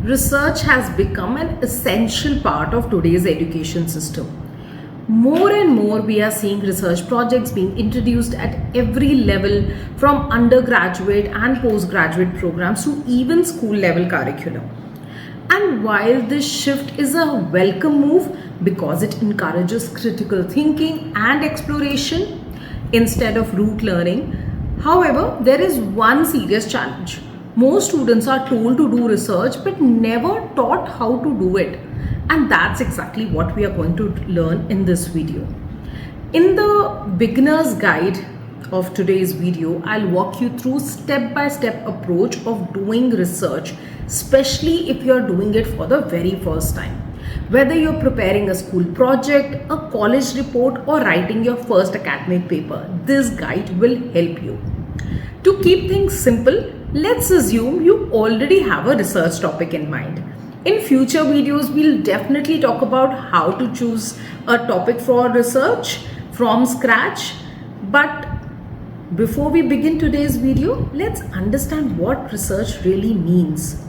research has become an essential part of today's education system. More and more, we are seeing research projects being introduced at every level, from undergraduate and postgraduate programs to even school level curriculum. And while this shift is a welcome move because it encourages critical thinking and exploration instead of rote learning, however, there is one serious challenge. Most students are told to do research but never taught how to do it. And that's exactly what we are going to learn in this video. In the beginner's guide of today's video, I'll walk you through step-by-step approach of doing research, especially if you're doing it for the very first time. Whether you're preparing a school project, a college report, or writing your first academic paper, this guide will help you. To keep things simple, let's assume you already have a research topic in mind. In future videos, we'll definitely talk about how to choose a topic for research from scratch. But before we begin today's video, let's understand what research really means.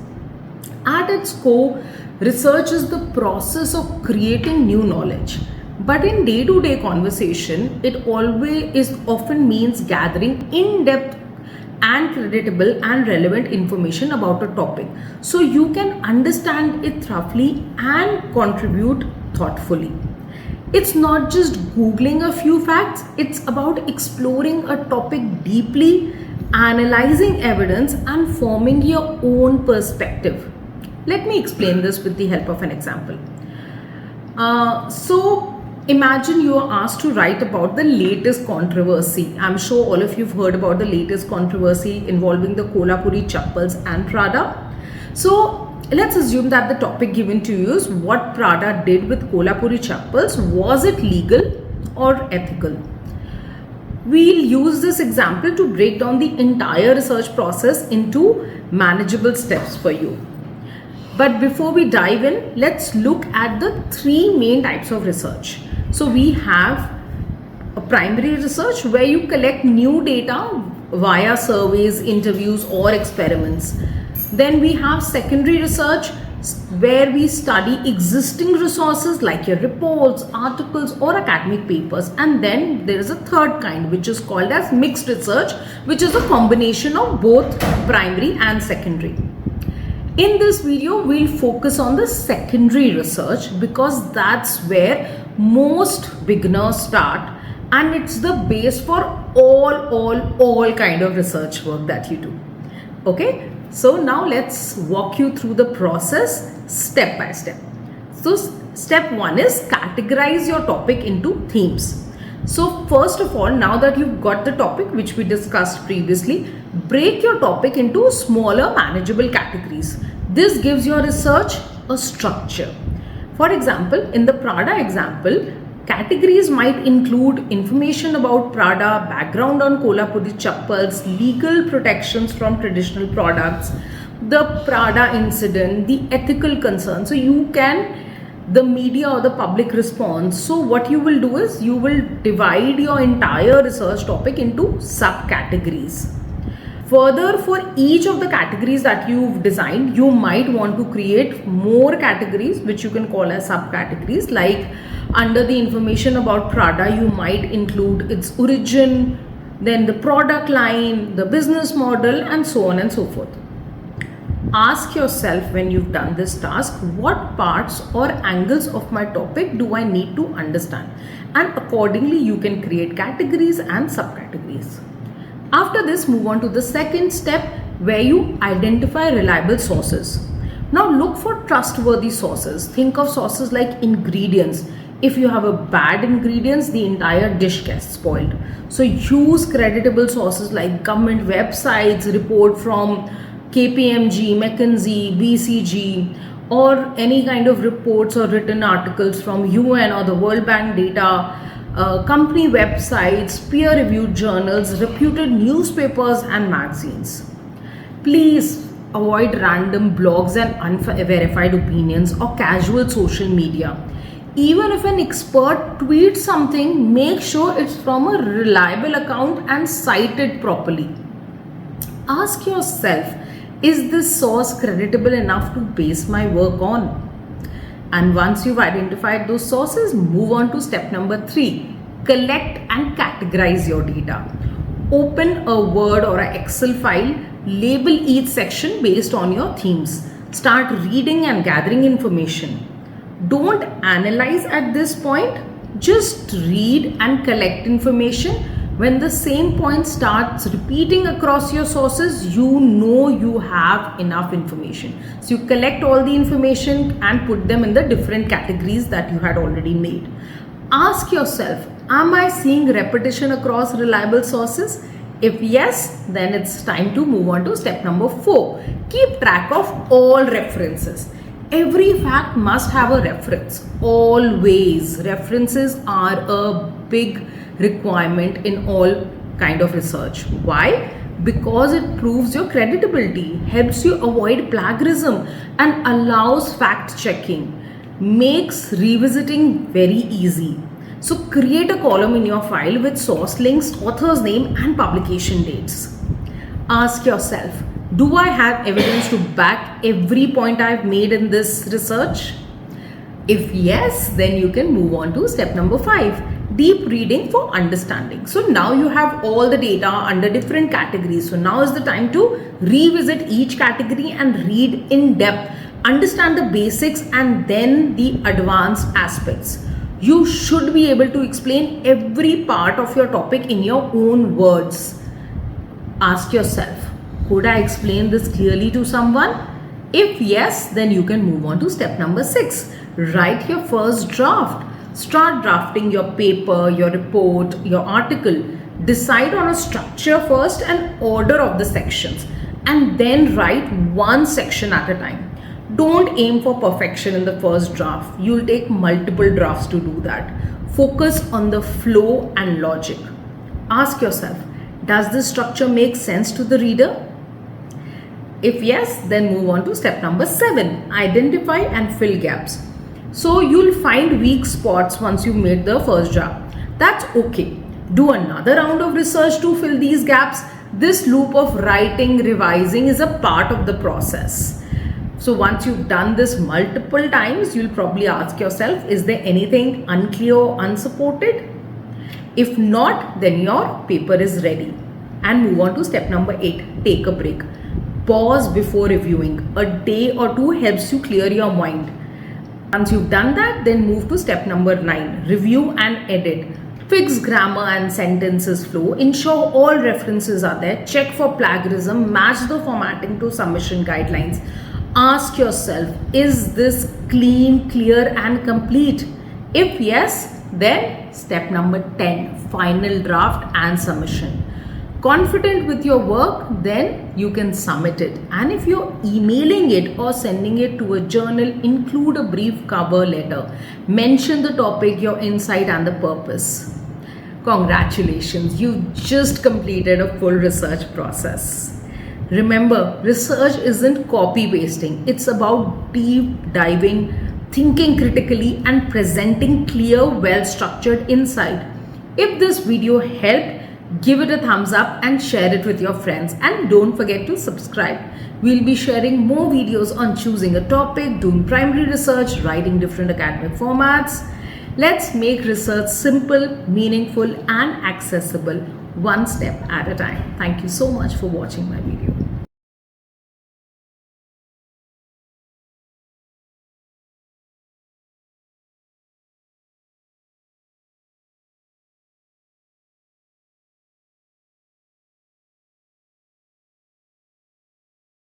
At its core, research is the process of creating new knowledge. But in day-to-day conversation, it often means gathering in-depth and creditable and relevant information about a topic so you can understand it thoroughly and contribute thoughtfully. It's not just Googling a few facts, it's about exploring a topic deeply, analyzing evidence, and forming your own perspective. Let me explain this with the help of an example. Imagine you are asked to write about the latest controversy. I'm sure all of you have heard about the latest controversy involving the Kolhapuri Chappals and Prada. So let's assume that the topic given to you is what Prada did with Kolhapuri Chappals. Was it legal or ethical? We'll use this example to break down the entire research process into manageable steps for you. But before we dive in, let's look at the three main types of research. So we have a primary research where you collect new data via surveys, interviews, or experiments. Then we have secondary research where we study existing resources like your reports, articles, or academic papers. And then there is a third kind which is called as mixed research, which is a combination of both primary and secondary. In this video, we'll focus on the secondary research because that's where most beginners start, and it's the base for all kind of research work that you do. Okay, so now let's walk you through the process step by step. So step one is categorize your topic into themes. So first of all, now that you've got the topic which we discussed previously, break your topic into smaller manageable categories. This gives your research a structure. For example, in the Prada example, categories might include information about Prada, background on Kolhapuri Chappals, legal protections from traditional products, the Prada incident, the ethical concerns. So the media or the public response. So what you will do is you will divide your entire research topic into subcategories. Further, for each of the categories that you've designed, you might want to create more categories which you can call as subcategories. Like under the information about Prada, you might include its origin, then the product line, the business model, and so on and so forth. Ask yourself when you've done this task, what parts or angles of my topic do I need to understand? And accordingly, you can create categories and subcategories. After this, move on to the second step where you identify reliable sources. Now look for trustworthy sources. Think of sources like ingredients. If you have a bad ingredients, the entire dish gets spoiled. So use creditable sources like government websites, report from KPMG, McKinsey, BCG, or any kind of reports or written articles from UN or the World Bank data, company websites, peer-reviewed journals, reputed newspapers and magazines. Please avoid random blogs and unverified opinions or casual social media. Even if an expert tweets something, make sure it's from a reliable account and cited properly. Ask yourself, Is this source creditable enough to base my work on? And once you've identified those sources, move on to step number 3. Collect and categorize your data. Open a Word or an Excel file, label each section based on your themes. Start reading and gathering information. Don't analyze at this point, just read and collect information. When the same point starts repeating across your sources, you know you have enough information. So you collect all the information and put them in the different categories that you had already made. Ask yourself, am I seeing repetition across reliable sources? If yes, then it's time to move on to step number 4. Keep track of all references. Every fact must have a reference. Always. References are a big requirement in all kind of research. Why? Because it proves your credibility, helps you avoid plagiarism, and allows fact checking, makes revisiting very easy. So create a column in your file with source links, author's name, and publication dates. Ask yourself, do I have evidence to back every point I've made in this research? If yes, then you can move on to step number 5. Deep reading for understanding. So now you have all the data under different categories. So now is the time to revisit each category and read in depth, understand the basics and then the advanced aspects. You should be able to explain every part of your topic in your own words. Ask yourself, could I explain this clearly to someone? If yes, then you can move on to step number 6. Write your first draft. Start drafting your paper, your report, your article. Decide on a structure first and order of the sections, and then write one section at a time. Don't aim for perfection in the first draft. You'll take multiple drafts to do that. Focus on the flow and logic. Ask yourself, does this structure make sense to the reader? If yes, then move on to step number 7. Identify and fill gaps. So you'll find weak spots once you've made the first draft. That's okay. Do another round of research to fill these gaps. This loop of writing, revising is a part of the process. So once you've done this multiple times, you'll probably ask yourself, is there anything unclear or unsupported? If not, then your paper is ready. And move on to step number 8. Take a break. Pause before reviewing. A day or two helps you clear your mind. Once you've done that, then move to step number 9. Review and edit. Fix grammar and sentences flow. Ensure all references are there. Check for plagiarism. Match the formatting to submission guidelines. Ask yourself, is this clean, clear and complete? If yes, then step number 10. Final draft and submission. Confident with your work, then you can submit it. And if you're emailing it or sending it to a journal, include a brief cover letter. Mention the topic, your insight and the purpose. Congratulations, you've just completed a full research process. Remember, research isn't copy pasting. It's about deep diving, thinking critically and presenting clear, well-structured insight. If this video helped, give it a thumbs up and share it with your friends, and don't forget to subscribe. We'll be sharing more videos on choosing a topic, doing primary research, writing different academic formats. Let's make research simple, meaningful and accessible, one step at a time. Thank you so much for watching my video.